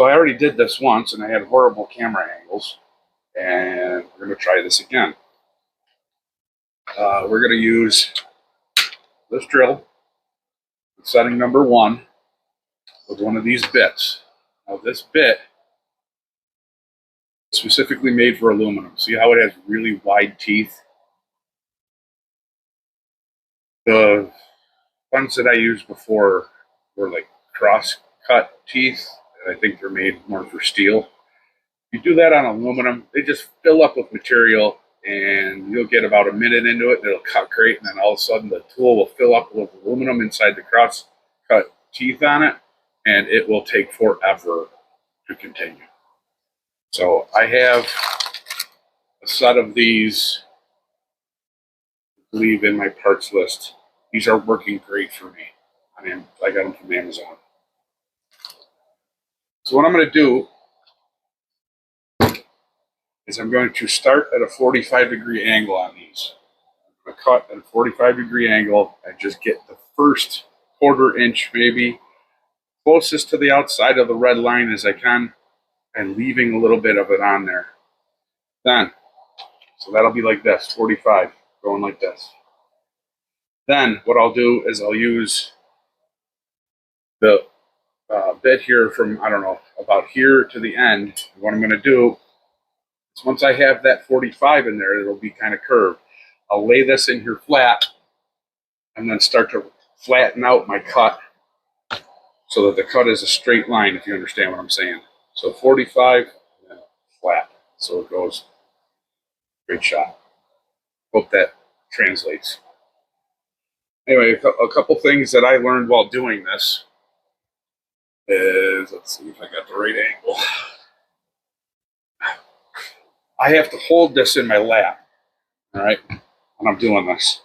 So I already did this once, and I had horrible camera angles, and we're going to try this again. We're going to use this drill, setting number 1, with one of these bits. Now this bit is specifically made for aluminum. See how it has really wide teeth? The ones that I used before were like cross-cut teeth, and I think they're made more for steel. If you do that on aluminum, they just fill up with material, and you'll get about a minute into it, and it'll cut great, and then all of a sudden the tool will fill up with aluminum inside the cross-cut teeth on it, and it will take forever to continue. So I have a set of these, I believe, in my parts list. These are working great for me. I mean, I got them from Amazon. So what I'm going to do is I'm going to start at a 45-degree angle on these. I'm going to cut at a 45-degree angle and just get the first 1/4 inch, maybe, closest to the outside of the red line as I can, and leaving a little bit of it on there. Then, so that'll be like this, 45, going like this. Then what I'll do is I'll use the bit here from, I don't know, about here to the end. What I'm going to do is once I have that 45 in there, it'll be kind of curved. I'll lay this in here flat and then start to flatten out my cut so that the cut is a straight line, if you understand what I'm saying. So 45 and flat, so it goes. Great shot. Hope that translates. Anyway, a couple things that I learned while doing this is, let's see if I got the right angle. I have to hold this in my lap, all right, when I'm doing this.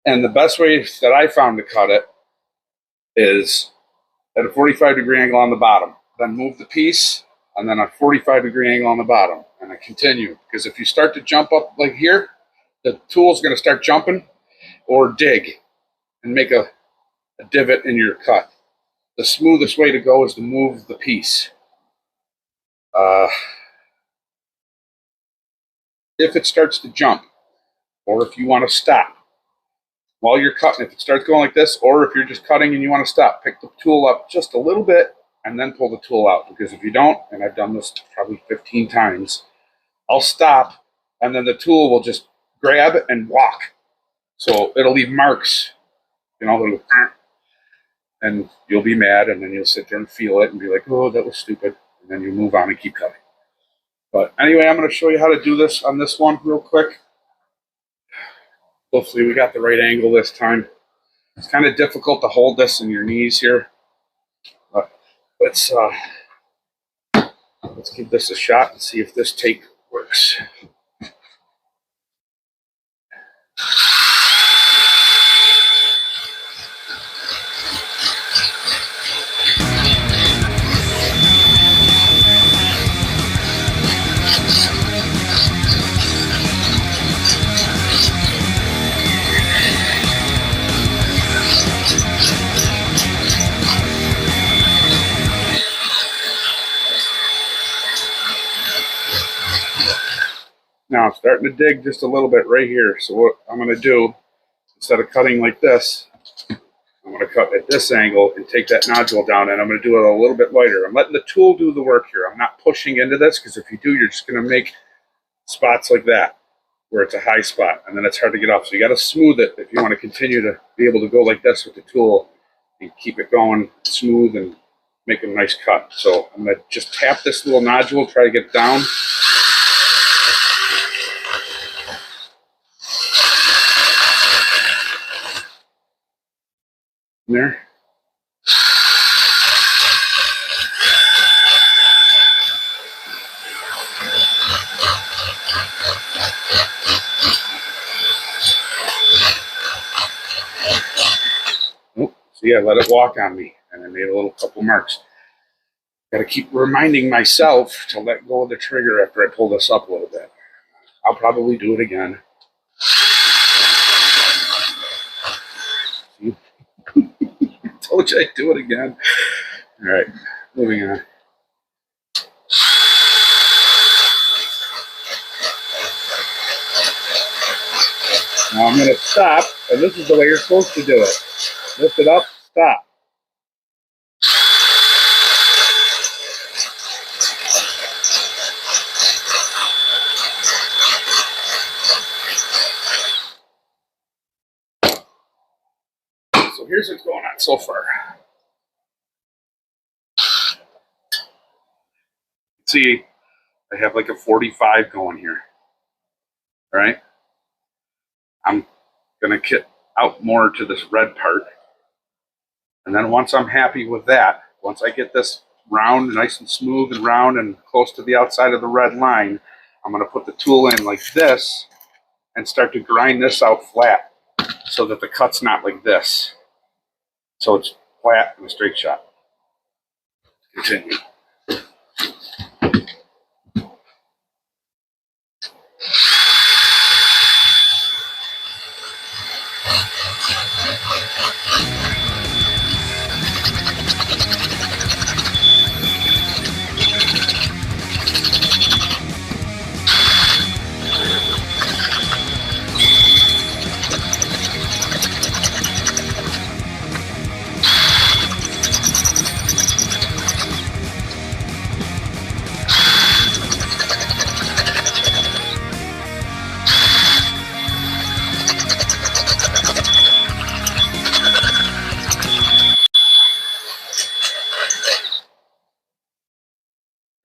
And the best way that I found to cut it is at a 45-degree angle on the bottom. Then move the piece, and then a 45-degree angle on the bottom. And I continue. Because if you start to jump up like here, the tool's going to start jumping or dig and make a divot in your cut. The smoothest way to go is to move the piece. If it starts to jump, or if you want to stop while you're cutting, if it starts going like this, or if you're just cutting and you want to stop, pick the tool up just a little bit and then pull the tool out. Because if you don't, and I've done this probably 15 times, I'll stop and then the tool will just grab it and walk. So it'll leave marks, you know, and you'll be mad, and then you'll sit there and feel it and be like, oh, that was stupid. And then you move on and keep cutting. But anyway, I'm going to show you how to do this on this one real quick. Hopefully we got the right angle this time. It's kind of difficult to hold this in your knees here. But let's give this a shot and see if this take works. Now I'm starting to dig just a little bit right here. So what I'm going to do, instead of cutting like this, I'm going to cut at this angle and take that nodule down, and I'm going to do it a little bit lighter. I'm letting the tool do the work here. I'm not pushing into this, because if you do, you're just going to make spots like that where it's a high spot, and then it's hard to get off. So you got to smooth it if you want to continue to be able to go like this with the tool and keep it going smooth and make a nice cut. So I'm going to just tap this little nodule, try to get it down. There. Oh, see, I let it walk on me, and I made a little couple marks. Got to keep reminding myself to let go of the trigger after I pull this up a little bit. I'll probably do it again. Told you I'd do it again. All right, moving on. Now I'm going to stop, and this is the way you're supposed to do it. Lift it up, stop. So here's what's going on so far. See, I have like a 45 going here. All right. I'm going to get out more to this red part. And then once I'm happy with that, once I get this round, nice and smooth and round and close to the outside of the red line, I'm going to put the tool in like this and start to grind this out flat so that the cut's not like this. So it's flat and a straight shot. Continue.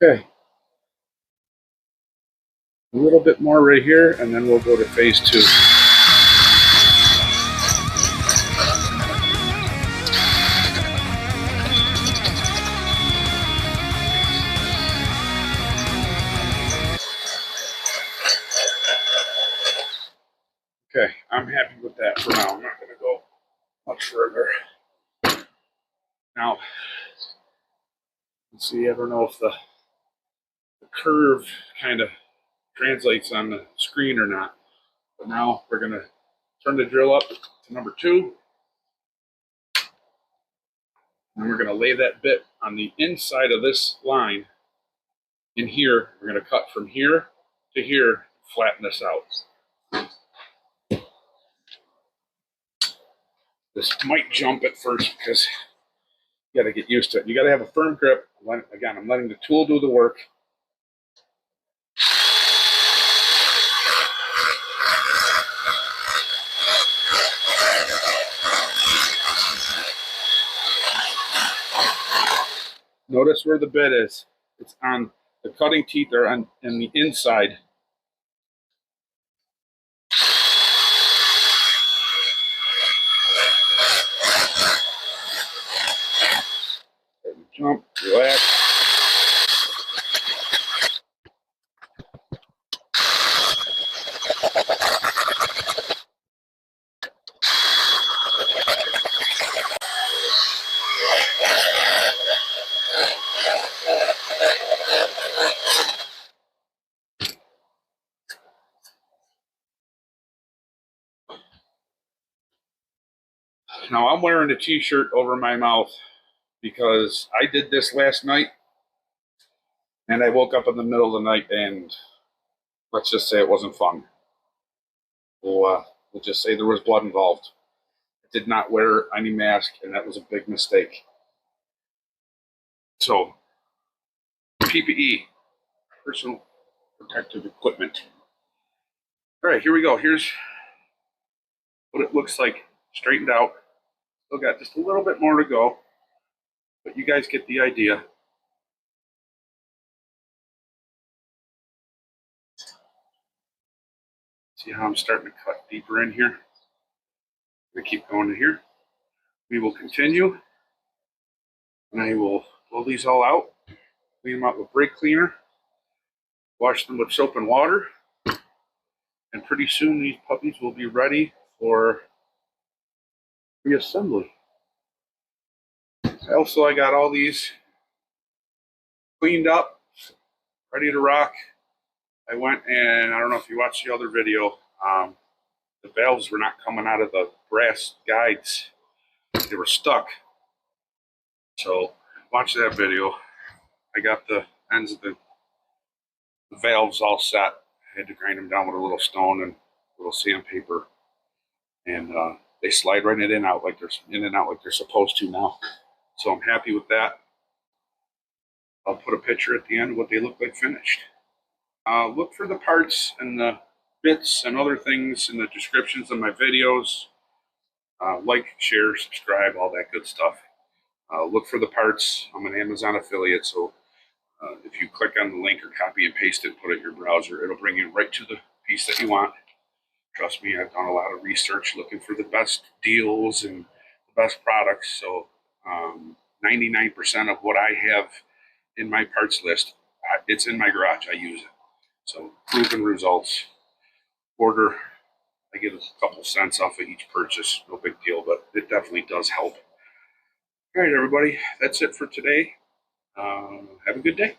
Okay. A little bit more right here, and then we'll go to phase 2. Okay, I'm happy with that for now. I'm not going to go much further. Now, let's see, I don't know if the curve kind of translates on the screen or not. But now we're going to turn the drill up to number 2. And we're going to lay that bit on the inside of this line. In here, we're going to cut from here to here, flatten this out. This might jump at first because you got to get used to it. You got to have a firm grip. Again, I'm letting the tool do the work. Notice where the bit is. It's on the cutting teeth are on the inside. Jump, relax. Now I'm wearing a t-shirt over my mouth because I did this last night and I woke up in the middle of the night and let's just say it wasn't fun. We'll just say there was blood involved. I did not wear any mask and that was a big mistake. So PPE, personal protective equipment. All right, here we go. Here's what it looks like straightened out. Still got just a little bit more to go, but you guys get the idea. See how I'm starting to cut deeper in here? We keep going to here. We will continue, and I will blow these all out, clean them out with brake cleaner, wash them with soap and water, and pretty soon these puppies will be ready for reassembly. Also, I got all these cleaned up, ready to rock. I went and I don't know if you watched the other video, the valves were not coming out of the brass guides. They were stuck. So watch that video. I got the ends of the valves all set. I had to grind them down with a little stone and a little sandpaper. and they slide right in and out like they're supposed to now. So I'm happy with that. I'll put a picture at the end of what they look like finished. Look for the parts and the bits and other things in the descriptions of my videos. Like, share, subscribe, all that good stuff. Look for the parts. I'm an Amazon affiliate, so if you click on the link or copy and paste it, put it in your browser, it'll bring you right to the piece that you want. Trust me, I've done a lot of research looking for the best deals and the best products. So 99% of what I have in my parts list, it's in my garage. I use it. So proven results. Order. I get a couple cents off of each purchase. No big deal, but it definitely does help. All right, everybody. That's it for today. Have a good day.